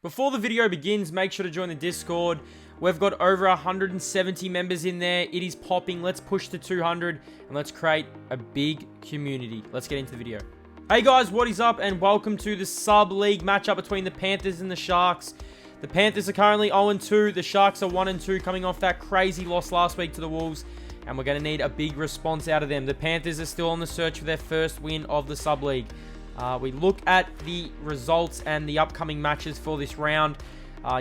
Before the video begins, make sure to join the Discord. We've got over 170 members in there. It is popping. Let's push to 200 and let's create a big community. Let's get into the video. Hey guys, what is up and welcome to the sub-league matchup between the Panthers and the Sharks. The Panthers are currently 0-2. The Sharks are 1-2 coming off that crazy loss last week to the Wolves. And we're going to need a big response out of them. The Panthers are still on the search for their first win of the sub-league. We look at the results and the upcoming matches for this round.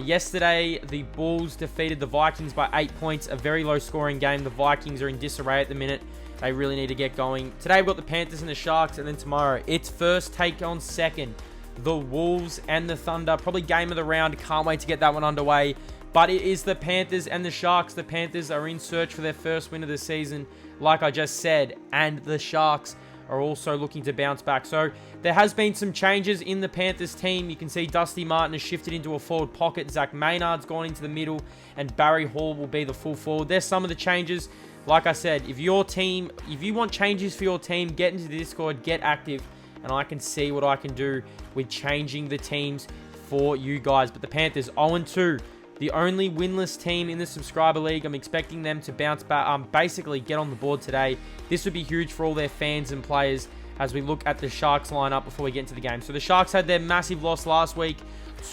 Yesterday, the Bulls defeated the Vikings by 8 points. A very low-scoring game. The Vikings are in disarray at the minute. They really need to get going. Today, we've got the Panthers and the Sharks. And then tomorrow, it's first take on second. The Wolves and the Thunder. Probably game of the round. Can't wait to get that one underway. But it is the Panthers and the Sharks. The Panthers are in search for their first win of the season, like I just said. And the Sharks are also looking to bounce back. So there has been some changes in the Panthers team. You can see Dusty Martin has shifted into a forward pocket. Zach Maynard's gone into the middle. And Barry Hall will be the full forward. There's some of the changes. Like I said, if you want changes for your team, get into the Discord, get active. And I can see what I can do with changing the teams for you guys. But the Panthers 0-2. The only winless team in the subscriber league. I'm expecting them to bounce back, basically get on the board today. This would be huge for all their fans and players as we look at the Sharks lineup before we get into the game. So the Sharks had their massive loss last week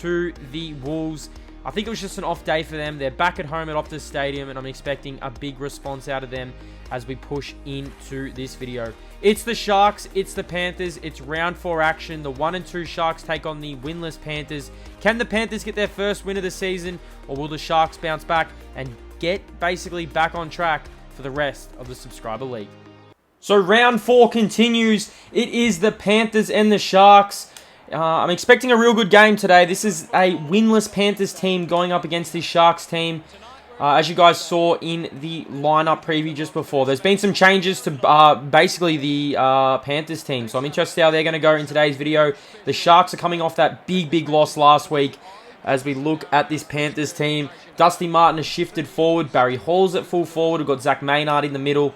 to the Wolves. I think it was just an off day for them. They're back at home at Optus Stadium, and I'm expecting a big response out of them as we push into this video. It's the Sharks, it's the Panthers, it's round 4 action. The 1-2 Sharks take on the winless Panthers. Can the Panthers get their first win of the season, or will the Sharks bounce back and get basically back on track for the rest of the subscriber league? So round 4 continues. It is the Panthers and the Sharks. I'm expecting a real good game today. This is a winless Panthers team going up against this Sharks team. As you guys saw in the lineup preview just before, there's been some changes to basically the Panthers team. So I'm interested how they're going to go in today's video. The Sharks are coming off that big loss last week. As we look at this Panthers team, Dusty Martin has shifted forward. Barry Hall's at full forward. We've got Zach Maynard in the middle.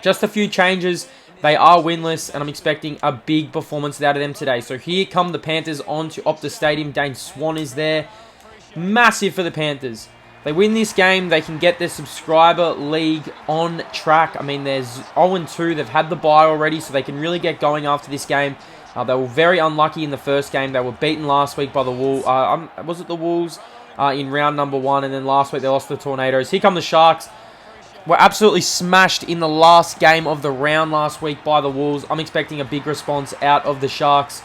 Just a few changes. They are winless, and I'm expecting a big performance out of them today. So here come the Panthers onto Optus Stadium. Dane Swan is there. Massive for the Panthers. They win this game, they can get their subscriber league on track. I mean, there's 0-2. They've had the bye already, so they can really get going after this game. They were very unlucky in the first game. They were beaten last week by the Wolves. Was it the Wolves in round number 1? And then last week they lost to the Tornadoes. Here come the Sharks. Were absolutely smashed in the last game of the round last week by the Wolves. I'm expecting a big response out of the Sharks.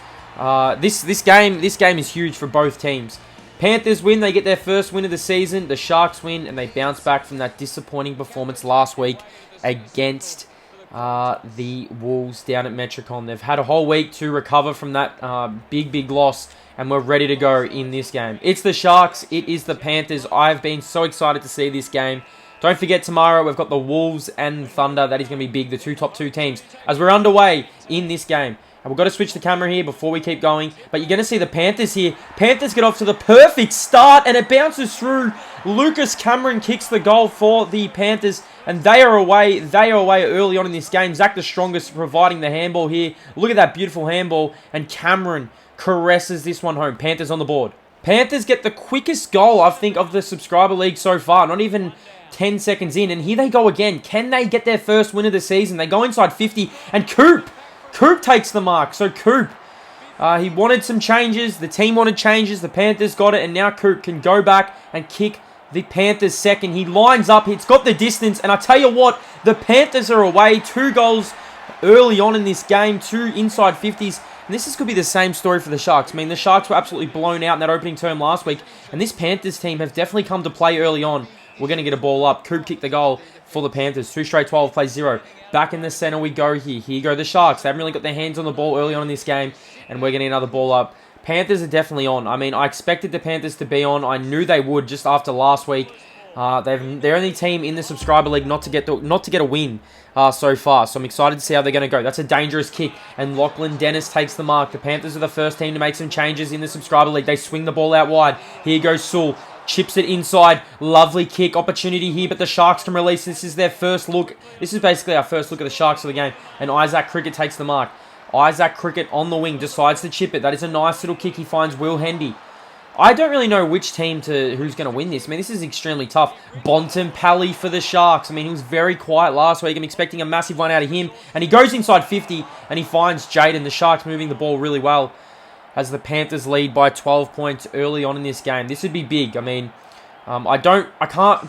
This game is huge for both teams. Panthers win, they get their first win of the season. The Sharks win, and they bounce back from that disappointing performance last week against the Wolves down at Metricon. They've had a whole week to recover from that big loss, and we're ready to go in this game. It's the Sharks, it is the Panthers. I've been so excited to see this game. Don't forget, tomorrow we've got the Wolves and Thunder. That is going to be big, the top two teams, as we're underway in this game. And we've got to switch the camera here before we keep going. But you're going to see the Panthers here. Panthers get off to the perfect start, and it bounces through. Lucas Cameron kicks the goal for the Panthers, and they are away. They are away early on in this game. Zach the Strongest providing the handball here. Look at that beautiful handball, and Cameron caresses this one home. Panthers on the board. Panthers get the quickest goal, I think, of the subscriber league so far. Not even 10 seconds in, and here they go again. Can they get their first win of the season? They go inside 50, and Coop takes the mark. So Coop, he wanted some changes. The team wanted changes. The Panthers got it, and now Coop can go back and kick the Panthers second. He lines up. It's got the distance, and I tell you what, the Panthers are away. 2 goals early on in this game, 2 inside 50s. And this could be the same story for the Sharks. I mean, the Sharks were absolutely blown out in that opening term last week, and this Panthers team have definitely come to play early on. We're going to get a ball up. Coop kicked the goal for the Panthers. 2 straight 12, plays 0. Back in the center we go here. Here go the Sharks. They haven't really got their hands on the ball early on in this game, and we're getting another ball up. Panthers are definitely on. I mean, I expected the Panthers to be on. I knew they would just after last week. They're the only team in the subscriber league not to get a win so far. So I'm excited to see how they're going to go. That's a dangerous kick, and Lachlan Dennis takes the mark. The Panthers are the first team to make some changes in the subscriber league. They swing the ball out wide. Here goes Sewell. Chips it inside. Lovely kick opportunity here, but the Sharks can release. This is their first look. This is basically our first look at the Sharks for the game. And Isaac Cricket takes the mark. Isaac Cricket on the wing decides to chip it. That is a nice little kick. He finds Will Hendy. I don't really know which team who's going to win this. I mean, this is extremely tough. Bontempelli for the Sharks. I mean, he was very quiet last week. I'm expecting a massive one out of him. And he goes inside 50, and he finds Jaden. The Sharks moving the ball really well as the Panthers lead by 12 points early on in this game. This would be big. I mean, I don't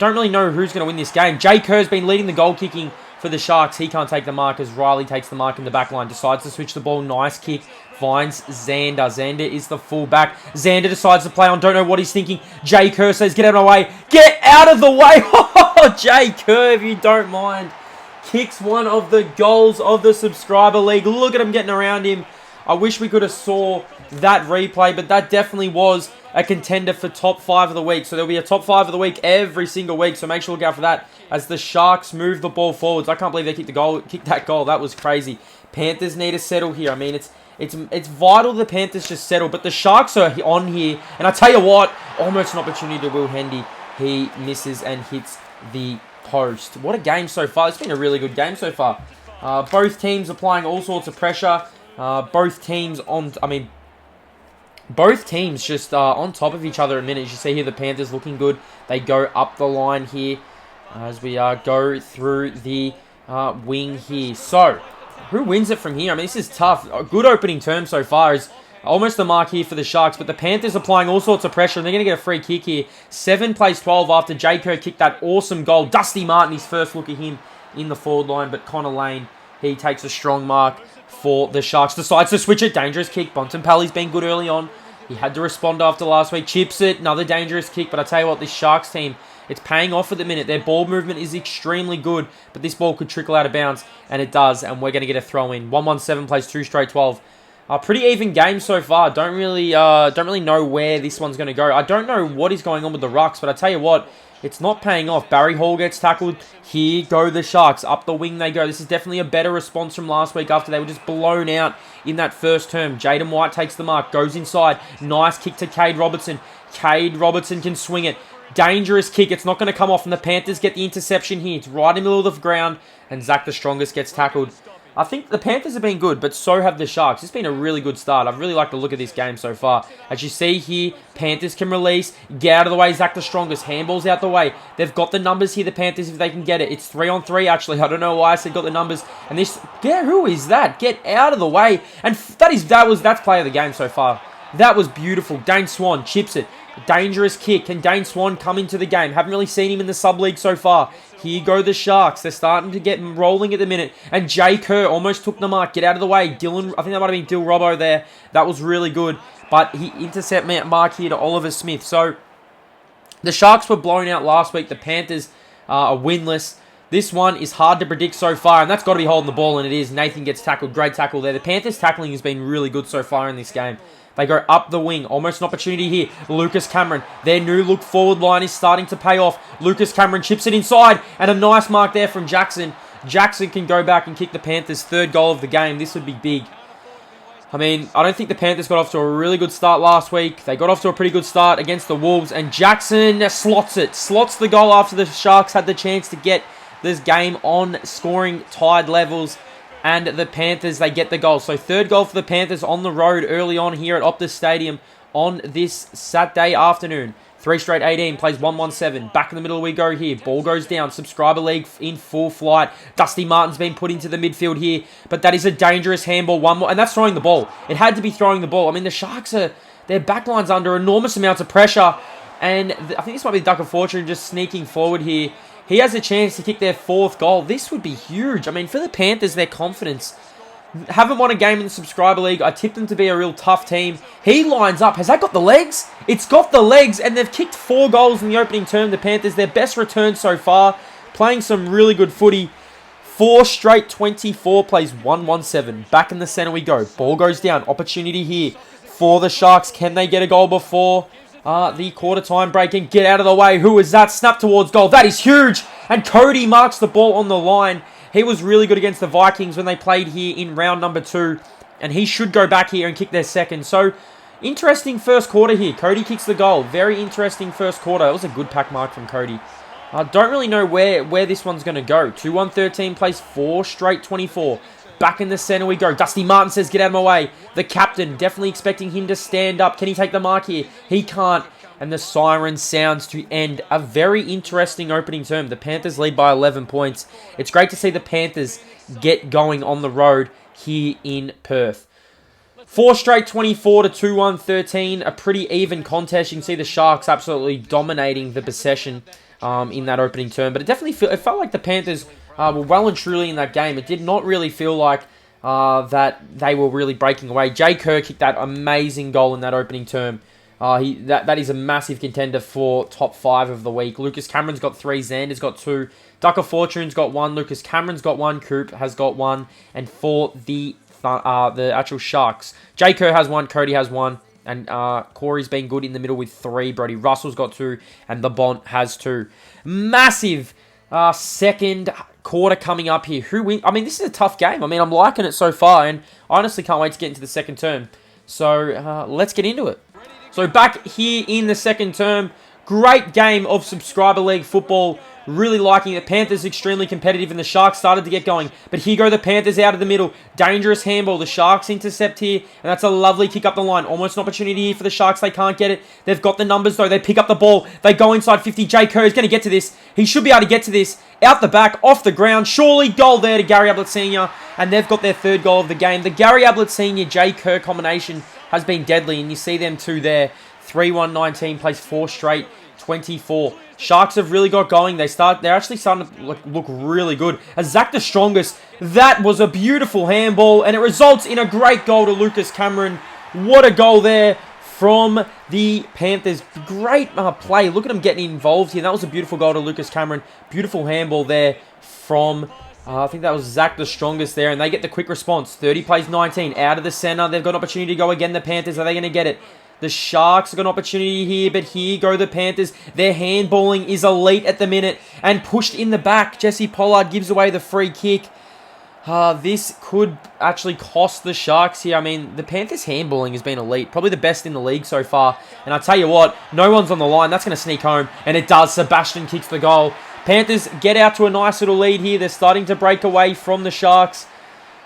really know who's going to win this game. Jay Kerr's been leading the goal kicking for the Sharks. He can't take the mark as Riley takes the mark in the back line. Decides to switch the ball. Nice kick. Finds Xander. Xander is the fullback. Xander decides to play on. Don't know what he's thinking. Jay Kerr says, get out of the way. Get out of the way. Oh, Jay Kerr, if you don't mind. Kicks one of the goals of the subscriber league. Look at him getting around him. I wish we could have saw that replay, but that definitely was a contender for top 5 of the week. So there'll be a top 5 of the week every single week. So make sure to look out for that as the Sharks move the ball forwards. I can't believe they kicked that goal. That was crazy. Panthers need to settle here. I mean, it's vital the Panthers just settle, but the Sharks are on here. And I tell you what, almost an opportunity to Will Hendy. He misses and hits the post. What a game so far. It's been a really good game so far. Both teams applying all sorts of pressure. Both teams just on top of each other at a minute. As you see here, the Panthers looking good. They go up the line here as we go through the wing here. So, who wins it from here? I mean, this is tough. A good opening term so far is almost the mark here for the Sharks, but the Panthers applying all sorts of pressure, and they're going to get a free kick here. 7 plays 12 after Jay Kerr kicked that awesome goal. Dusty Martin, his first look at him in the forward line, but Connor Lane, he takes a strong mark for the Sharks. Decides to switch it. Dangerous kick. Bontempelli's been good early on. He had to respond after last week. Chips it. Another dangerous kick. But I tell you what, this Sharks team, it's paying off at the minute. Their ball movement is extremely good. But this ball could trickle out of bounds. And it does. And we're going to get a throw in. 1-1-7 plays 2 straight 12. Pretty even game so far. Don't really know where this one's going to go. I don't know what is going on with the Rucks. But I tell you what, it's not paying off. Barry Hall gets tackled. Here go the Sharks. Up the wing they go. This is definitely a better response from last week after they were just blown out in that first term. Jaden White takes the mark. Goes inside. Nice kick to Cade Robertson. Cade Robertson can swing it. Dangerous kick. It's not going to come off. And the Panthers get the interception here. It's right in the middle of the ground. And Zach the Strongest gets tackled. I think the Panthers have been good, but so have the Sharks. It's been a really good start. I've really liked the look of this game so far. As you see here, Panthers can release, get out of the way, Zach the Strongest, handballs out the way. They've got the numbers here, the Panthers, if they can get it. It's 3-on-3, actually. I don't know why I said got the numbers. And this, who is that? Get out of the way. And that's play of the game so far. That was beautiful. Dane Swan chips it. Dangerous kick. Can Dane Swan come into the game? Haven't really seen him in the sub-league so far. Here go the Sharks. They're starting to get rolling at the minute. And Jay Kerr almost took the mark. Get out of the way. Dylan, I think that might have been Dill Robbo there. That was really good. But he intercept mark here to Oliver Smith. So, the Sharks were blown out last week. The Panthers are winless. This one is hard to predict so far, and that's got to be holding the ball, and it is. Nathan gets tackled. Great tackle there. The Panthers' tackling has been really good so far in this game. They go up the wing. Almost an opportunity here. Lucas Cameron. Their new look forward line is starting to pay off. Lucas Cameron chips it inside. And a nice mark there from Jackson. Jackson can go back and kick the Panthers' 3rd goal of the game. This would be big. I mean, I don't think the Panthers got off to a really good start last week. They got off to a pretty good start against the Wolves. And Jackson slots it. Slots the goal after the Sharks had the chance to get this game on scoring tied levels. And the Panthers, they get the goal. So 3rd goal for the Panthers on the road early on here at Optus Stadium on this Saturday afternoon. 3 straight 18, plays 1-1-7. Back in the middle we go here. Ball goes down. Subscriber league in full flight. Dusty Martin's been put into the midfield here. But that is a dangerous handball. One more, and that's throwing the ball. It had to be throwing the ball. I mean, the Sharks their backline's under enormous amounts of pressure. And I think this might be the Duck of Fortune just sneaking forward here. He has a chance to kick their 4th goal. This would be huge. I mean, for the Panthers, their confidence. Haven't won a game in the subscriber league. I tipped them to be a real tough team. He lines up. Has that got the legs? It's got the legs, and they've kicked 4 goals in the opening term. The Panthers, their best return so far. Playing some really good footy. 4 straight 24 plays 1-1-7. Back in the center we go. Ball goes down. Opportunity here for the Sharks. Can they get a goal before the quarter time break? And get out of the way. Who is that? Snap towards goal. That is huge. And Cody marks the ball on the line. He was really good against the Vikings when they played here in round number 2. And he should go back here and kick their 2nd. So, interesting first quarter here. Cody kicks the goal. Very interesting first quarter. That was a good pack mark from Cody. I don't really know where this one's going to go. 2-1-13 plays 4 straight 24. Back in the center we go. Dusty Martin says, get out of my way. The captain, definitely expecting him to stand up. Can he take the mark here? He can't. And the siren sounds to end a very interesting opening term. The Panthers lead by 11 points. It's great to see the Panthers get going on the road here in Perth. 4 straight 24 to 2-1, 13. A pretty even contest. You can see the Sharks absolutely dominating the possession in that opening term. But it definitely it felt like the Panthers were well and truly in that game. It did not really feel like that they were really breaking away. Jay Kerr kicked that amazing goal in that opening term. That is a massive contender for top 5 of the week. Lucas Cameron's got 3, Xander's got 2, Duck of Fortune's got 1, Lucas Cameron's got 1, Coop has got 1, and for the actual Sharks, Jay Kerr has 1, Cody has 1, and Corey's been good in the middle with 3, Brody Russell's got 2, and the Bont has 2. Massive second quarter coming up here. Who wins? I mean, this is a tough game. I mean, I'm liking it so far, and I honestly can't wait to get into the second term. So let's get into it. So back here in the second term, great game of subscriber league football. Really liking it. Panthers extremely competitive and the Sharks started to get going. But here go the Panthers out of the middle. Dangerous handball. The Sharks intercept here. And that's a lovely kick up the line. Almost an opportunity here for the Sharks. They can't get it. They've got the numbers though. They pick up the ball. They go inside 50. Jay Kerr is going to get to this. He should be able to get to this. Out the back, off the ground. Surely goal there to Gary Ablett Sr. And they've got their third goal of the game. The Gary Ablett Sr. Jay Kerr combination has been deadly. And you see them two there. 3-1-19 plays 4 straight 24. Sharks have really got going. They're actually starting to look really good. As Zach the Strongest, that was a beautiful handball, and it results in a great goal to Lucas Cameron. What a goal there from the Panthers. Great play. Look at him getting involved here. That was a beautiful goal to Lucas Cameron. Beautiful handball there from, I think that was Zach the Strongest there, and they get the quick response. 30 plays 19. Out of the center. They've got an opportunity to go again, the Panthers. Are they going to get it? The Sharks have got an opportunity here, but here go the Panthers. Their handballing is elite at the minute and pushed in the back. Jesse Pollard gives away the free kick. This could actually cost the Sharks here. I mean, the Panthers' handballing has been elite. Probably the best in the league so far. And I tell you what, no one's on the line. That's going to sneak home. And it does. Sebastian kicks the goal. Panthers get out to a nice little lead here. They're starting to break away from the Sharks.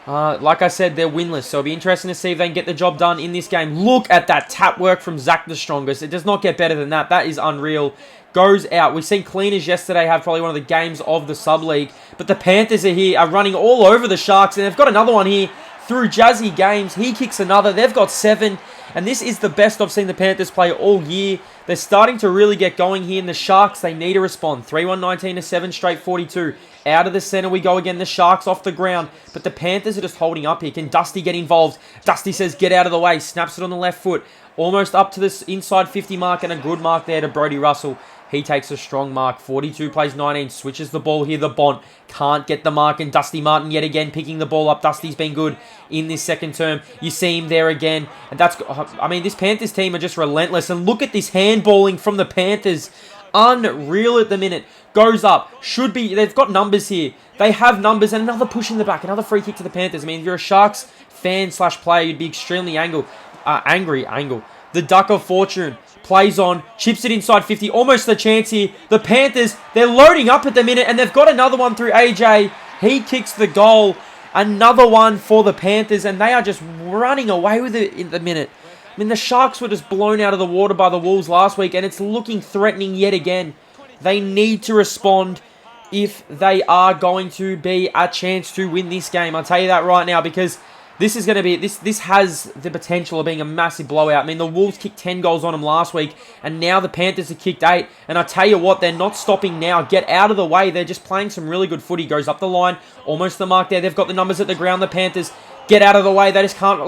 Like I said, they're winless, so it'll be interesting to see if they can get the job done in this game. Look at that tap work from Zach the Strongest. It does not get better than that. That is unreal. Goes out. We've seen Cleaners yesterday have probably one of the games of the sub-league, but the Panthers are running all over the Sharks, and they've got another one here through Jazzy Games. He kicks another. They've got 7, and this is the best I've seen the Panthers play all year. They're starting to really get going here, and the Sharks, they need to respond. 3-1-19 to 7 straight 42. Out of the center we go again. The Sharks off the ground. But the Panthers are just holding up here. Can Dusty get involved? Dusty says, get out of the way. Snaps it on the left foot. Almost up to this inside 50 mark. And a good mark there to Brody Russell. He takes a strong mark. 42 plays 19. Switches the ball here. The Bont can't get the mark. And Dusty Martin yet again picking the ball up. Dusty's been good in this second term. You see him there again. And that's, I mean, this Panthers team are just relentless. And look at this handballing from the Panthers. Unreal at the minute. Goes up. Should be. They've got numbers here. They have numbers. And another push in the back. Another free kick to the Panthers. I mean, if you're a Sharks fan / player, you'd be extremely angry. The Duck of Fortune plays on. Chips it inside 50. Almost a chance here. The Panthers, they're loading up at the minute. And they've got another one through AJ. He kicks the goal. Another one for the Panthers. And they are just running away with it in the minute. I mean, the Sharks were just blown out of the water by the Wolves last week, and it's looking threatening yet again. They need to respond if they are going to be a chance to win this game. I'll tell you that right now, because this is going to be, this has the potential of being a massive blowout. I mean, the Wolves kicked 10 goals on them last week, and now the Panthers have kicked 8. And I tell you what, they're not stopping now. Get out of the way. They're just playing some really good footy. Goes up the line, almost the mark there. They've got the numbers at the ground, the Panthers. Get out of the way. They just can't.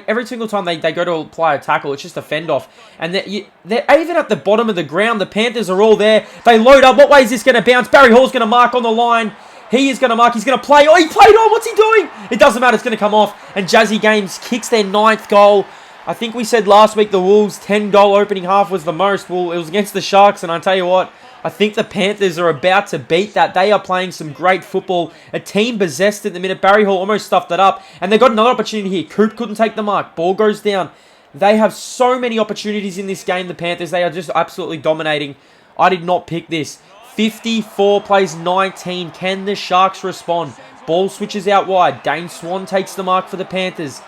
Every single time they go to apply a tackle, it's just a fend off. And they're even at the bottom of the ground. The Panthers are all there. They load up. What way is this going to bounce? Barry Hall's going to mark on the line. He is going to mark. He's going to play. Oh, he played on. What's he doing? It doesn't matter. It's going to come off. And Jazzy Games kicks their 9th goal. I think we said last week the Wolves' 10-goal opening half was the most. Well, it was against the Sharks, and I tell you what, I think the Panthers are about to beat that. They are playing some great football. A team possessed at the minute. Barry Hall almost stuffed it up. And they got another opportunity here. Coop couldn't take the mark. Ball goes down. They have so many opportunities in this game, the Panthers. They are just absolutely dominating. I did not pick this. 54 plays 19. Can the Sharks respond? Ball switches out wide. Dane Swan takes the mark for the Panthers.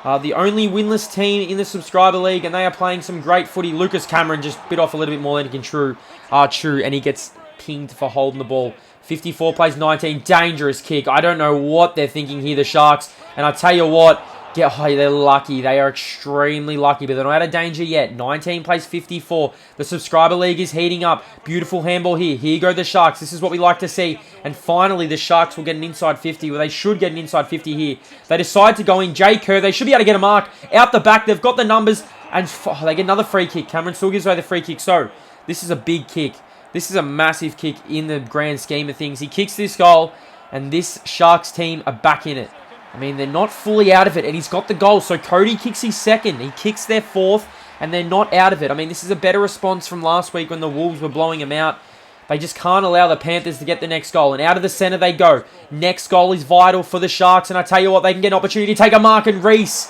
The only winless team in the subscriber league, and they are playing some great footy. Lucas Cameron just bit off a little bit more than he can chew, and he gets pinged for holding the ball. 54 plays 19. Dangerous kick. I don't know what they're thinking here, the Sharks. And I tell you what, they're lucky. They are extremely lucky, but they're not out of danger yet. 19 plays 54. The subscriber league is heating up. Beautiful handball here. Here go the Sharks. This is what we like to see. And finally, the Sharks will get an inside 50. Well, they should get an inside 50 here. They decide to go in. Jay Kerr. They should be able to get a mark. Out the back. They've got the numbers. And they get another free kick. Cameron still gives away the free kick. So, this is a big kick. This is a massive kick in the grand scheme of things. He kicks this goal, and this Sharks team are back in it. I mean, they're not fully out of it, and he's got the goal. So Cody kicks his second. He kicks their fourth, and they're not out of it. I mean, this is a better response from last week when the Wolves were blowing them out. They just can't allow the Panthers to get the next goal. And out of the center they go. Next goal is vital for the Sharks, and I tell you what, they can get an opportunity to take a mark, and Reese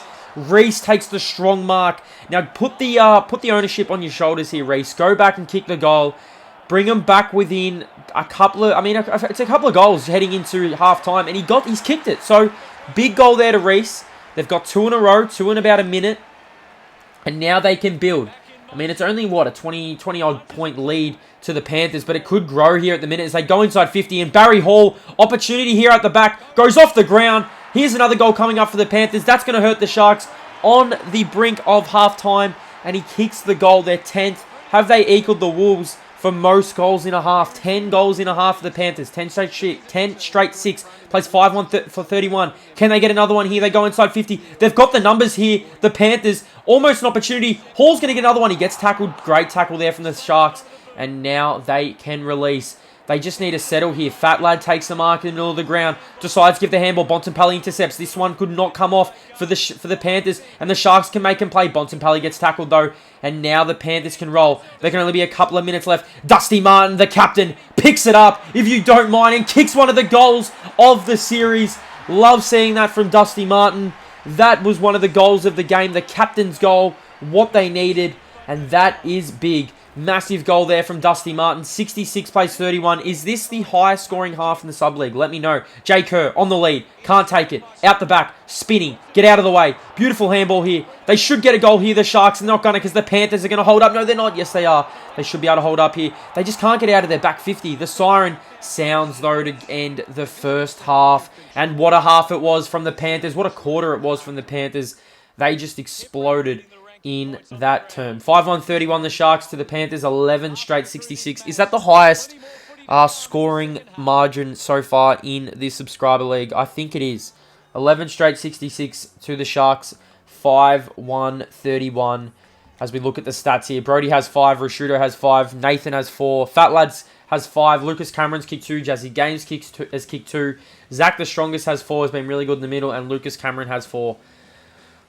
takes the strong mark. Now, put the ownership on your shoulders here, Reese. Go back and kick the goal. Bring them back within a couple of... I mean, it's a couple of goals heading into half-time, and he's kicked it. So, big goal there to Reese. They've got 2 in a row, 2 in about a minute, and now they can build. I mean, it's only, what, a 20-odd point lead to the Panthers, but it could grow here at the minute as they go inside 50, and Barry Hall, opportunity here at the back, goes off the ground. Here's another goal coming up for the Panthers. That's going to hurt the Sharks on the brink of half-time, and he kicks the goal, their 10th. Have they equaled the Wolves for most goals in a half? 10 goals in a half for the Panthers. 10 straight 6. Plays 5-1 for 31. Can they get another one here? They go inside 50. They've got the numbers here. The Panthers, almost an opportunity. Hall's going to get another one. He gets tackled. Great tackle there from the Sharks. And now they can release. They just need to settle here. Fat Lad takes the mark in the middle of the ground. Decides to give the handball. Bontempelli intercepts. This one could not come off for the Panthers. And the Sharks can make him play. Bontempelli gets tackled though. And now the Panthers can roll. There can only be a couple of minutes left. Dusty Martin, the captain, picks it up, if you don't mind, and kicks one of the goals of the series. Love seeing that from Dusty Martin. That was one of the goals of the game. The captain's goal. What they needed. And that is big. Massive goal there from Dusty Martin. 66 plays 31. Is this the highest scoring half in the sub-league? Let me know. Jay Kerr on the lead. Can't take it. Out the back. Spinning. Get out of the way. Beautiful handball here. They should get a goal here, the Sharks. They're not going to because the Panthers are going to hold up. No, they're not. Yes, they are. They should be able to hold up here. They just can't get out of their back 50. The siren sounds, though, to end the first half. And what a half it was from the Panthers. What a quarter it was from the Panthers. They just exploded in that term. 5-1-31 the Sharks to the Panthers, 11 straight 66. Is that the highest scoring margin so far in this subscriber league? I think it is. 11 straight 66 to the Sharks, 5-1-31. As we look at the stats here, Brody has 5, Rashudo has 5, Nathan has 4, Fat Lads has 5, Lucas Cameron's kicked 2, Jazzy Games has kicked 2, Zach the Strongest has 4, has been really good in the middle, and Lucas Cameron has 4.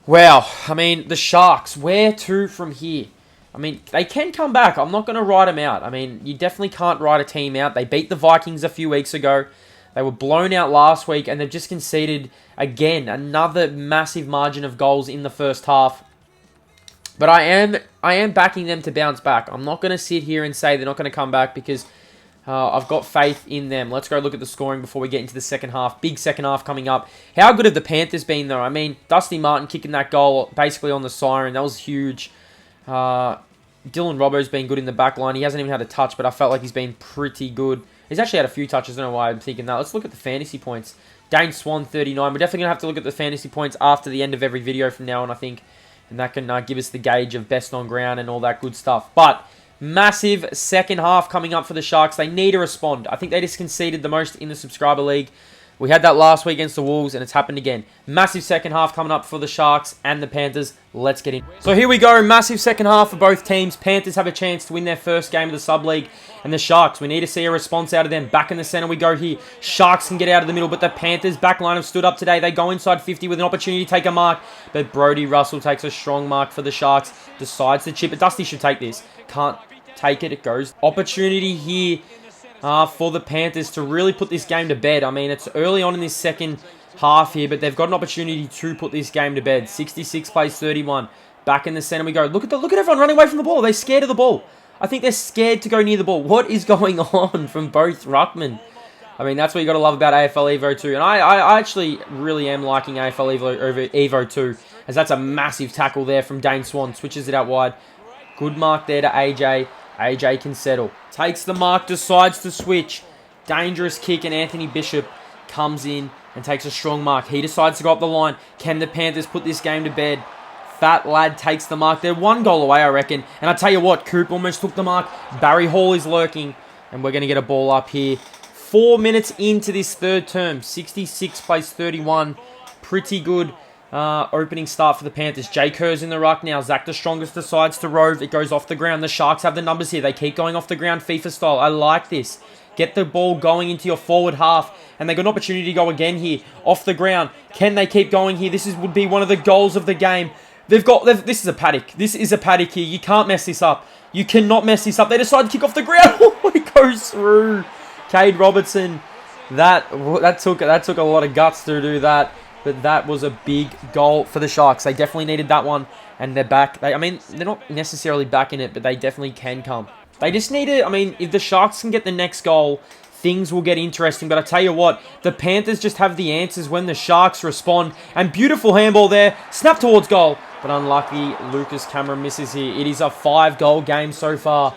Wow, I mean, the Sharks, where to from here? I mean, they can come back. I'm not going to write them out. I mean, you definitely can't write a team out. They beat the Vikings a few weeks ago. They were blown out last week, and they've just conceded, again, another massive margin of goals in the first half. But I am backing them to bounce back. I'm not going to sit here and say they're not going to come back because I've got faith in them. Let's go look at the scoring before we get into the second half. Big second half coming up. How good have the Panthers been, though? I mean, Dusty Martin kicking that goal basically on the siren. That was huge. Dylan Robbo's been good in the back line. He hasn't even had a touch, but I felt like he's been pretty good. He's actually had a few touches. I don't know why I'm thinking that. Let's look at the fantasy points. Dane Swan, 39. We're definitely going to have to look at the fantasy points after the end of every video from now on, I think. And that can give us the gauge of best on ground and all that good stuff. But massive second half coming up for the Sharks. They need to respond. I think they just conceded the most in the subscriber league. We had that last week against the Wolves, and it's happened again. Massive second half coming up for the Sharks and the Panthers. Let's get in. So here we go. Massive second half for both teams. Panthers have a chance to win their first game of the sub-league. And the Sharks, we need to see a response out of them. Back in the center we go here. Sharks can get out of the middle, but the Panthers back line have stood up today. They go inside 50 with an opportunity to take a mark. But Brody Russell takes a strong mark for the Sharks. Decides to chip it. Dusty should take this. Can't take it. It goes. Opportunity here for the Panthers to really put this game to bed. I mean, it's early on in this second half here, but they've got an opportunity to put this game to bed. 66 plays 31. Back in the center we go. Look at everyone running away from the ball. They're scared of the ball. I think they're scared to go near the ball. What is going on from both ruckmen? I mean, that's what you got to love about AFL Evo 2. And I actually really am liking AFL Evo over Evo 2, as that's a massive tackle there from Dane Swan. Switches it out wide. Good mark there to AJ. AJ can settle. Takes the mark, decides to switch. Dangerous kick, and Anthony Bishop comes in and takes a strong mark. He decides to go up the line. Can the Panthers put this game to bed? Fat lad takes the mark. They're 1 goal away, I reckon. And I tell you what, Coop almost took the mark. Barry Hall is lurking. And we're going to get a ball up here. 4 minutes into this third term. 66 plays 31. Pretty good opening start for the Panthers. Jay Kerr's in the ruck now. Zach the Strongest decides to rove. It goes off the ground. The Sharks have the numbers here. They keep going off the ground FIFA style. I like this. Get the ball going into your forward half. And they got an opportunity to go again here. Off the ground. Can they keep going here? This would be one of the goals of the game. This is a paddock. This is a paddock here. You can't mess this up. You cannot mess this up. They decide to kick off the ground. It goes through. Cade Robertson. That took a lot of guts to do that. But that was a big goal for the Sharks. They definitely needed that one. And they're back. I mean, they're not necessarily back in it, but they definitely can come. They just need to, I mean, if the Sharks can get the next goal, things will get interesting. But I tell you what, the Panthers just have the answers when the Sharks respond. And beautiful handball there. Snap towards goal. But unlucky, Lucas Cameron misses here. It is a 5-goal game so far.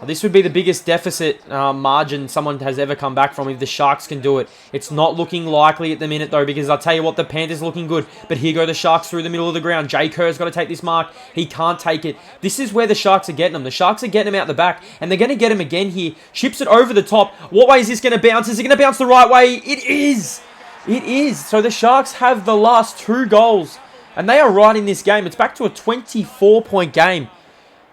This would be the biggest deficit margin someone has ever come back from if the Sharks can do it. It's not looking likely at the minute, though, because I'll tell you what, the Panthers are looking good. But here go the Sharks through the middle of the ground. Jay Kerr's got to take this mark. He can't take it. This is where the Sharks are getting them. The Sharks are getting him out the back, and they're going to get him again here. Ships it over the top. What way is this going to bounce? Is it going to bounce the right way? It is. It is. So the Sharks have the last 2 goals, and they are right in this game. It's back to a 24-point game.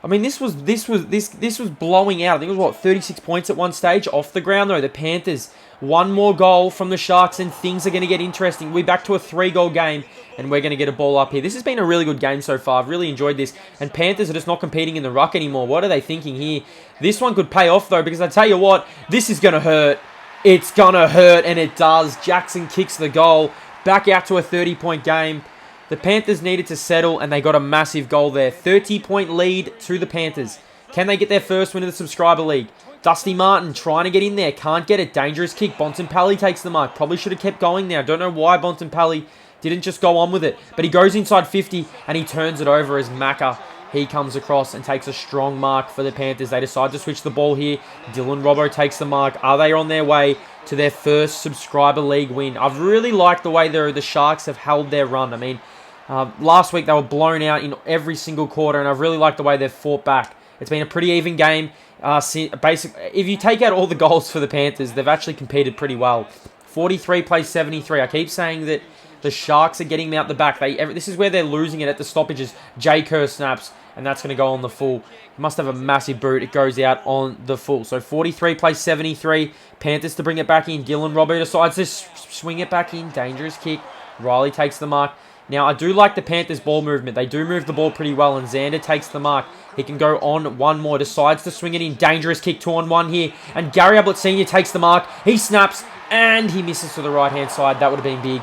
I mean, this was blowing out. I think it was, what, 36 points at one stage? Off the ground, though. The Panthers, 1 more goal from the Sharks, and things are going to get interesting. We're back to a 3-goal game, and we're going to get a ball up here. This has been a really good game so far. I've really enjoyed this. And Panthers are just not competing in the ruck anymore. What are they thinking here? This one could pay off, though, because I tell you what, this is going to hurt. It's going to hurt, and it does. Jackson kicks the goal. Back out to a 30-point game. The Panthers needed to settle, and they got a massive goal there. 30-point lead to the Panthers. Can they get their first win of the Subscriber League? Dusty Martin trying to get in there. Can't get it. Dangerous kick. Bontempelli takes the mark. Probably should have kept going there. Don't know why Bontempelli didn't just go on with it. But he goes inside 50, and he turns it over as Macca. He comes across and takes a strong mark for the Panthers. They decide to switch the ball here. Dylan Robbo takes the mark. Are they on their way to their first Subscriber League win? I've really liked the way the Sharks have held their run. I mean, last week they were blown out in every single quarter, and I've really liked the way they've fought back. It's been a pretty even game. If you take out all the goals for the Panthers, they've actually competed pretty well. 43 plays 73. I keep saying that the Sharks are getting them out the back. This is where they're losing it at the stoppages. Jay Kerr snaps, and that's going to go on the full. He must have a massive boot. It goes out on the full. So 43 plays 73. Panthers to bring it back in. Dylan Robbo decides to swing it back in. Dangerous kick. Riley takes the mark. Now, I do like the Panthers' ball movement. They do move the ball pretty well, and Xander takes the mark. He can go on 1 more, decides to swing it in. Dangerous kick, 2-on-1 here. And Gary Ablett Sr. takes the mark. He snaps, and he misses to the right-hand side. That would have been big.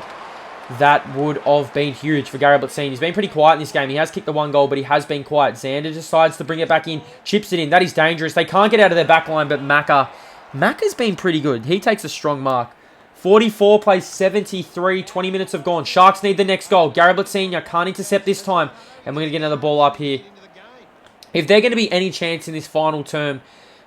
That would have been huge for Gary Ablett Sr. He's been pretty quiet in this game. He has kicked the 1 goal, but he has been quiet. Xander decides to bring it back in, chips it in. That is dangerous. They can't get out of their back line, but Macca's been pretty good. He takes a strong mark. 44 plays 73. 20 minutes have gone. Sharks need the next goal. Gary Ablett Sr. can't intercept this time. And we're going to get another ball up here. If they're going to be any chance in this final term,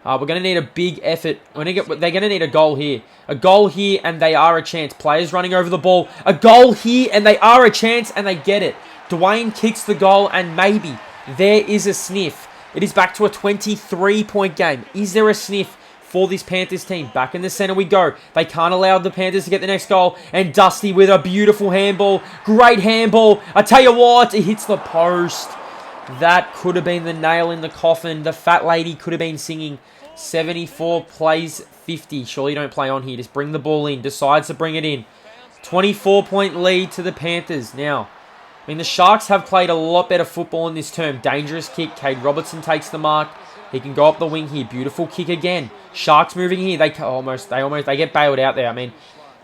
we're going to need a big effort. They're going to need a goal here. A goal here, and they are a chance. Players running over the ball. A goal here, and they are a chance, and they get it. Dwayne kicks the goal, and maybe there is a sniff. It is back to a 23-point game. Is there a sniff for this Panthers team? Back in the center we go. They can't allow the Panthers to get the next goal. And Dusty with a beautiful handball. Great handball. I tell you what, it hits the post. That could have been the nail in the coffin. The fat lady could have been singing. 74 plays 50. Surely don't play on here. Just bring the ball in. Decides to bring it in. 24-point lead to the Panthers. Now, I mean, the Sharks have played a lot better football in this term. Dangerous kick. Cade Robertson takes the mark. He can go up the wing here. Beautiful kick again. Sharks moving here. They get bailed out there. I mean,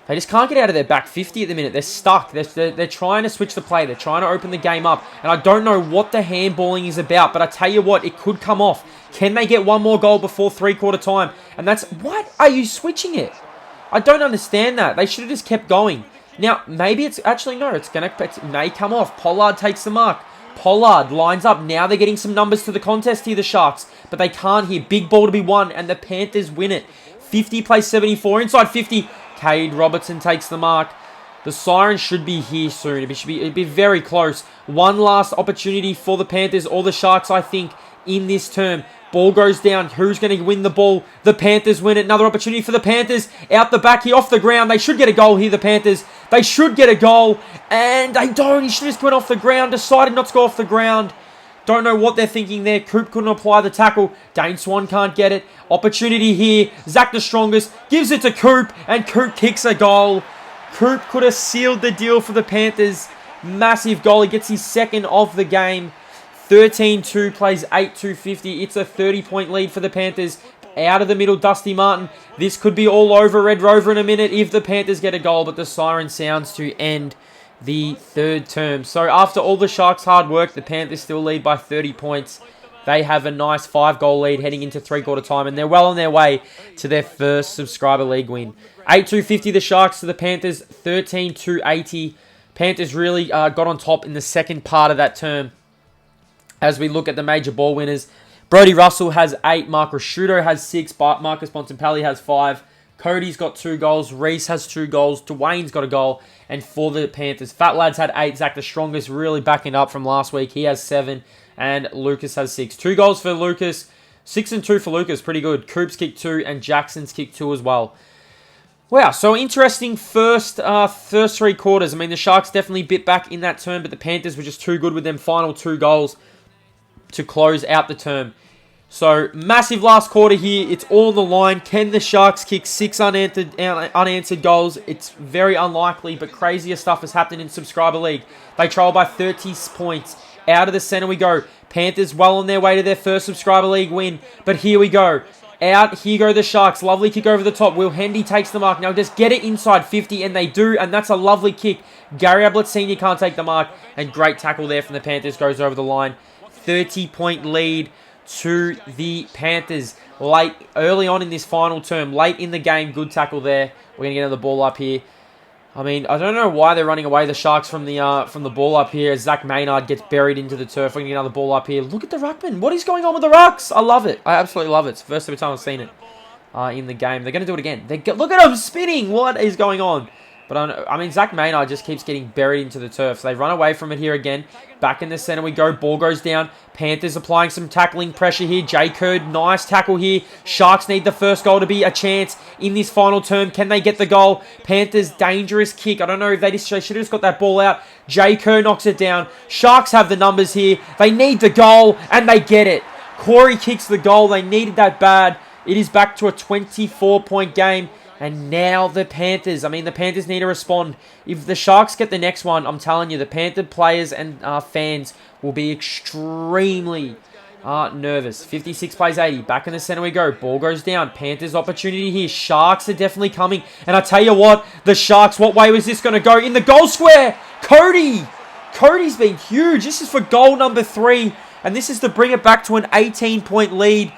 they just can't get out of their back 50 at the minute. They're stuck. They're trying to switch the play. They're trying to open the game up. And I don't know what the handballing is about, but I tell you what, it could come off. Can they get 1 more goal before 3/4 time? And that's... What are you switching it? I don't understand that. They should have just kept going. Now, maybe it's... Actually, no. It may come off. Pollard takes the mark. Pollard lines up. Now they're getting some numbers to the contest here, the Sharks. But they can't here. Big ball to be won, and the Panthers win it. 50 plays 74. Inside 50. Cade Robertson takes the mark. The siren should be here soon. It'd be very close. One last opportunity for the Panthers or the Sharks, I think, in this term. Ball goes down. Who's going to win the ball? The Panthers win it. Another opportunity for the Panthers. Out the back here, off the ground. They should get a goal here, the Panthers. They should get a goal. And they don't. He should have just went off the ground. Decided not to go off the ground. Don't know what they're thinking there. Coop couldn't apply the tackle. Dane Swan can't get it. Opportunity here. Zach the Strongest gives it to Coop. And Coop kicks a goal. Coop could have sealed the deal for the Panthers. Massive goal. He gets his second of the game. 13-2 plays 8-2-50. It's a 30-point lead for the Panthers. Out of the middle, Dusty Martin. This could be all over Red Rover in a minute if the Panthers get a goal, but the siren sounds to end the third term. So after all the Sharks' hard work, the Panthers still lead by 30 points. They have a nice 5-goal lead heading into three-quarter time, and they're well on their way to their first subscriber league win. 8-2-50 the Sharks to the Panthers, 13-2-80. Panthers really got on top in the second part of that term. As we look at the major ball winners, Brody Russell has 8, Mark Rashudo has 6, Marcus Bontempelli has 5, Cody's got 2 goals, Reese has 2 goals, Dwayne's got a goal, and for the Panthers, Fat Lad's had 8, Zach the Strongest really backing up from last week, he has 7, and Lucas has 6. 2 goals for Lucas, 6 and 2 for Lucas, pretty good. Coop's kicked 2, and Jackson's kicked 2 as well. Wow, so interesting first 3 quarters. I mean, the Sharks definitely bit back in that term, but the Panthers were just too good with them final 2 goals to close out the term. So, massive last quarter here. It's all on the line. Can the Sharks kick 6 unanswered goals? It's very unlikely, but crazier stuff has happened in Subscriber League. They trail by 30 points. Out of the center we go. Panthers well on their way to their first Subscriber League win. But here we go. Out, here go the Sharks. Lovely kick over the top. Will Hendy takes the mark. Now just get it inside 50, and they do, and that's a lovely kick. Gary Ablett Sr. can't take the mark, and great tackle there from the Panthers. Goes over the line. 30-point lead to the Panthers. Early on in this final term, late in the game, good tackle there. We're going to get another ball up here. I mean, I don't know why they're running away, the Sharks, from the ball up here. Zach Maynard gets buried into the turf. We're going to get another ball up here. Look at the ruckman. What is going on with the rucks? I love it. I absolutely love it. It's the first ever time I've seen it in the game. They're going to do it again. Look at them spinning. What is going on? But I mean, Zach Maynard just keeps getting buried into the turf. So they run away from it here again. Back in the center we go. Ball goes down. Panthers applying some tackling pressure here. Jay Curd, nice tackle here. Sharks need the first goal to be a chance in this final term. Can they get the goal? Panthers, dangerous kick. I don't know if they should have just got that ball out. Jay Kerr knocks it down. Sharks have the numbers here. They need the goal, and they get it. Corey kicks the goal. They needed that bad. It is back to a 24-point game. And now the Panthers. I mean, the Panthers need to respond. If the Sharks get the next one, I'm telling you, the Panther players and fans will be extremely nervous. 56 plays 80. Back in the center we go. Ball goes down. Panthers opportunity here. Sharks are definitely coming. And I tell you what, the Sharks, what way was this going to go? In the goal square. Cody. Cody's been huge. This is for goal number 3. And this is to bring it back to an 18-point lead.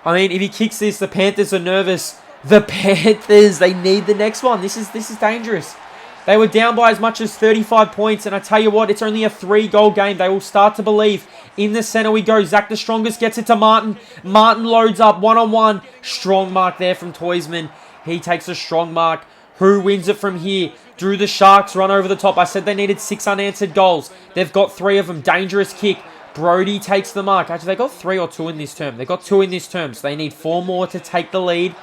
I mean, if he kicks this, the Panthers are nervous. The Panthers, they need the next one. This is dangerous. They were down by as much as 35 points, and I tell you what, it's only a 3-goal game. They will start to believe. In the center we go. Zach the Strongest gets it to Martin. Martin loads up one-on-one. Strong mark there from Toysman. He takes a strong mark. Who wins it from here? Do the Sharks run over the top? I said they needed 6 unanswered goals. They've got 3 of them. Dangerous kick. Brody takes the mark. Actually, they got 3 or 2 in this term. They got 2 in this term, so they need 4 more to take the lead.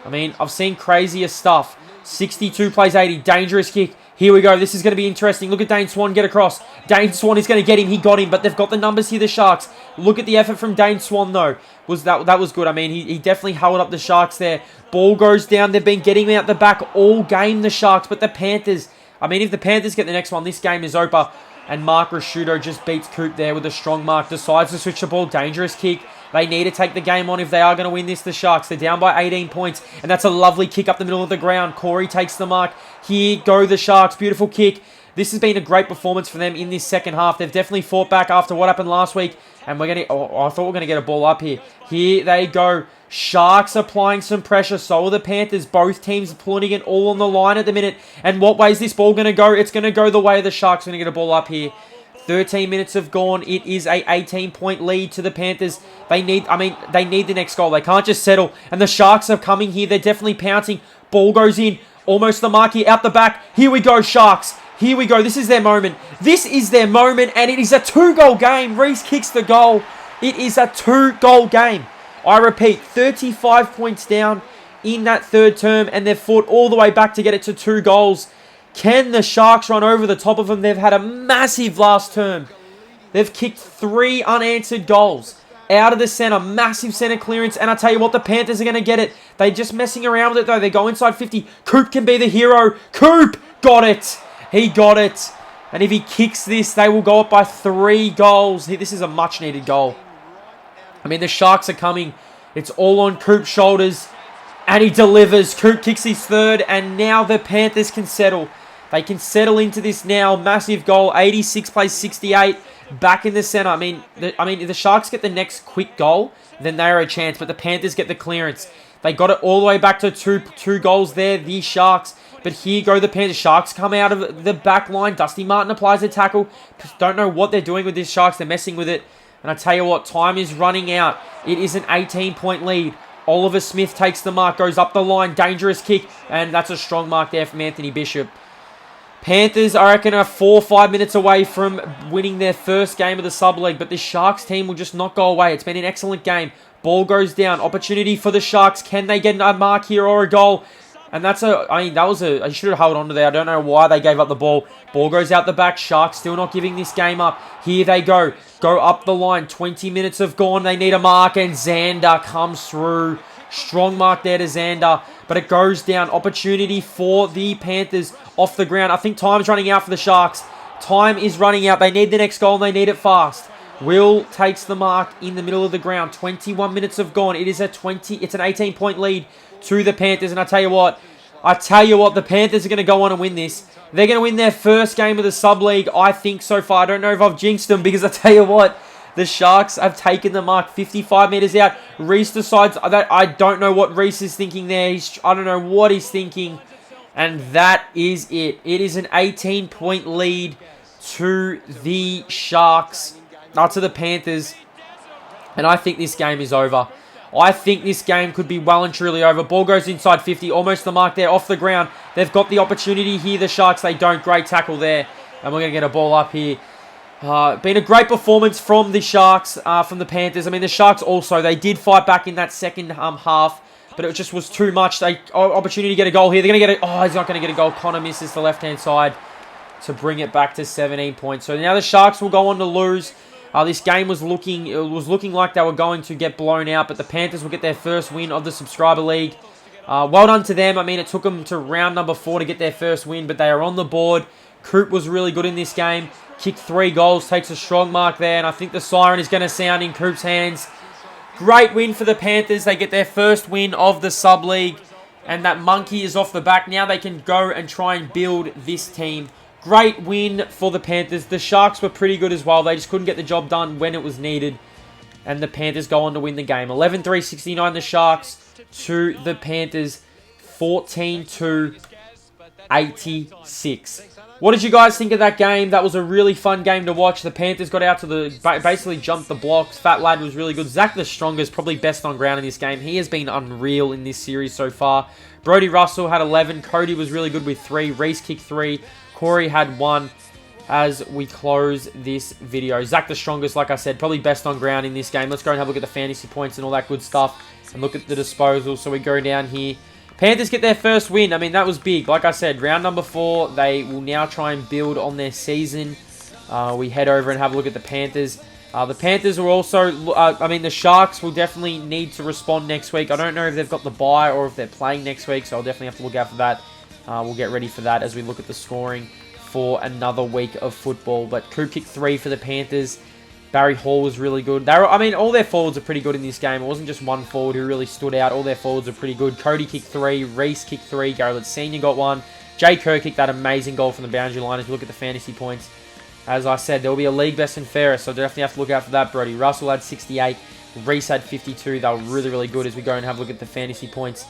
I mean, I've seen crazier stuff. 62 plays 80. Dangerous kick. Here we go. This is going to be interesting. Look at Dane Swan get across. Dane Swan is going to get him. He got him, but they've got the numbers here, the Sharks. Look at the effort from Dane Swan, though. That was good. I mean, he definitely held up the Sharks there. Ball goes down. They've been getting him out the back all game, the Sharks. But the Panthers, I mean, if the Panthers get the next one, this game is over. And Mark Rashudo just beats Coop there with a strong mark. Decides to switch the ball. Dangerous kick. They need to take the game on if they are going to win this, the Sharks. They're down by 18 points. And that's a lovely kick up the middle of the ground. Corey takes the mark. Here go the Sharks. Beautiful kick. This has been a great performance for them in this second half. They've definitely fought back after what happened last week. And we're going to... Oh, I thought we were going to get a ball up here. Here they go. Sharks applying some pressure. So are the Panthers. Both teams putting it all on the line at the minute. And what way is this ball going to go? It's going to go the way of the Sharks. Going to get a ball up here. 13 minutes have gone. It is a 18-point lead to the Panthers. They need the next goal. They can't just settle. And the Sharks are coming here. They're definitely pouncing. Ball goes in. Almost the mark here. Out the back. Here we go, Sharks. Here we go. This is their moment. This is their moment, and it is a 2-goal game. Reese kicks the goal. It is a 2-goal game. I repeat, 35 points down in that third term, and they've fought all the way back to get it to 2 goals. Can the Sharks run over the top of them? They've had a massive last term. They've kicked 3 unanswered goals. Out of the center, massive center clearance, and I tell you what, the Panthers are going to get it. They're just messing around with it, though. They go inside 50. Coop can be the hero. Coop got it. He got it. And if he kicks this, they will go up by 3 goals. This is a much-needed goal. I mean, the Sharks are coming. It's all on Coop's shoulders. And he delivers. Coop kicks his third. And now the Panthers can settle. They can settle into this now. Massive goal. 86 plays 68. Back in the center. I mean, if the Sharks get the next quick goal, then they are a chance. But the Panthers get the clearance. They got it all the way back to two goals there. The Sharks. But here go the Panthers. Sharks come out of the back line. Dusty Martin applies a tackle. Don't know what they're doing with this Sharks. They're messing with it. And I tell you what, time is running out. It is an 18-point lead. Oliver Smith takes the mark, goes up the line. Dangerous kick. And that's a strong mark there from Anthony Bishop. Panthers, I reckon, are 4 or 5 minutes away from winning their first game of the sub-league. But the Sharks team will just not go away. It's been an excellent game. Ball goes down. Opportunity for the Sharks. Can they get a mark here or a goal? And that's I should have held on to there. I don't know why they gave up the ball. Ball goes out the back. Sharks still not giving this game up. Here they go. Go up the line. 20 minutes have gone. They need a mark. And Xander comes through. Strong mark there to Xander. But it goes down. Opportunity for the Panthers off the ground. I think time's running out for the Sharks. Time is running out. They need the next goal and they need it fast. Will takes the mark in the middle of the ground. 21 minutes have gone. It's an 18-point lead to the Panthers. And I tell you what, the Panthers are going to go on and win this. They're going to win their first game of the sub-league, I think, so far. I don't know if I've jinxed them because I tell you what, the Sharks have taken the mark 55 meters out. Reese decides that I don't know what Reese is thinking there. I don't know what he's thinking. And that is it. It is an 18-point lead to the Sharks. Not to the Panthers. And I think this game is over. I think this game could be well and truly over. Ball goes inside 50. Almost the mark there. Off the ground. They've got the opportunity here. The Sharks, they don't. Great tackle there. And we're going to get a ball up here. Been a great performance from the Sharks, from the Panthers. I mean, the Sharks also, they did fight back in that second half. But it just was too much. Opportunity to get a goal here. They're going to get it. Oh, he's not going to get a goal. Connor misses the left-hand side to bring it back to 17 points. So now the Sharks will go on to lose. This game was looking like they were going to get blown out, but the Panthers will get their first win of the Subscriber League. Well done to them. I mean, it took them to round number 4 to get their first win, but they are on the board. Coop was really good in this game. Kicked 3 goals, takes a strong mark there, and I think the siren is going to sound in Coop's hands. Great win for the Panthers. They get their first win of the Sub-League, and that monkey is off the back. Now they can go and try and build this team. Great win for the Panthers. The Sharks were pretty good as well. They just couldn't get the job done when it was needed. And the Panthers go on to win the game. 11-3-69 the Sharks to the Panthers. 14-86. What did you guys think of that game? That was a really fun game to watch. The Panthers got out to basically jumped the blocks. Fat Lad was really good. Zach the Strongest, probably best on ground in this game. He has been unreal in this series so far. Brody Russell had 11. Cody was really good with 3. Reese kicked 3. Corey had 1 as we close this video. Zach the Strongest, like I said, probably best on ground in this game. Let's go and have a look at the fantasy points and all that good stuff. And look at the disposal. So we go down here. Panthers get their first win. I mean, that was big. Like I said, round number 4. They will now try and build on their season. We head over and have a look at the Panthers. The Panthers will also... the Sharks will definitely need to respond next week. I don't know if they've got the bye or if they're playing next week. So I'll definitely have to look out for that. We'll get ready for that as we look at the scoring for another week of football. But Coop kicked 3 for the Panthers. Barry Hall was really good. All their forwards are pretty good in this game. It wasn't just one forward who really stood out. All their forwards are pretty good. Cody kicked 3. Reese kicked 3. Garrett Sr. got 1. Jay Kerr kicked that amazing goal from the boundary line. If you look at the fantasy points, as I said, there will be a league best and fairest, so definitely have to look out for that, Brody. Russell had 68. Reese had 52. They were really, really good as we go and have a look at the fantasy points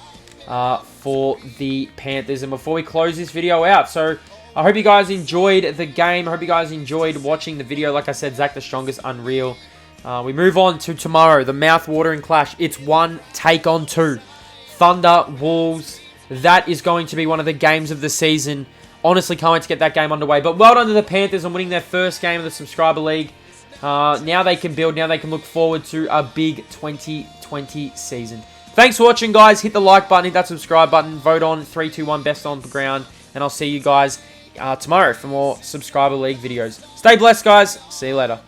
for the Panthers. And before we close this video out, so I hope you guys enjoyed the game. I hope you guys enjoyed watching the video. Like I said, Zach the Strongest, unreal. We move on to tomorrow, the mouth-watering clash. It's 1 take on 2. Thunder, Wolves. That is going to be one of the games of the season. Honestly, can't wait to get that game underway. But well done to the Panthers on winning their first game of the Subscriber League. Now they can build. Now they can look forward to a big 2020 season. Thanks for watching, guys. Hit the like button. Hit that subscribe button. Vote on 3, 2, 1 best on the ground. And I'll see you guys tomorrow for more Subscriber League videos. Stay blessed, guys. See you later.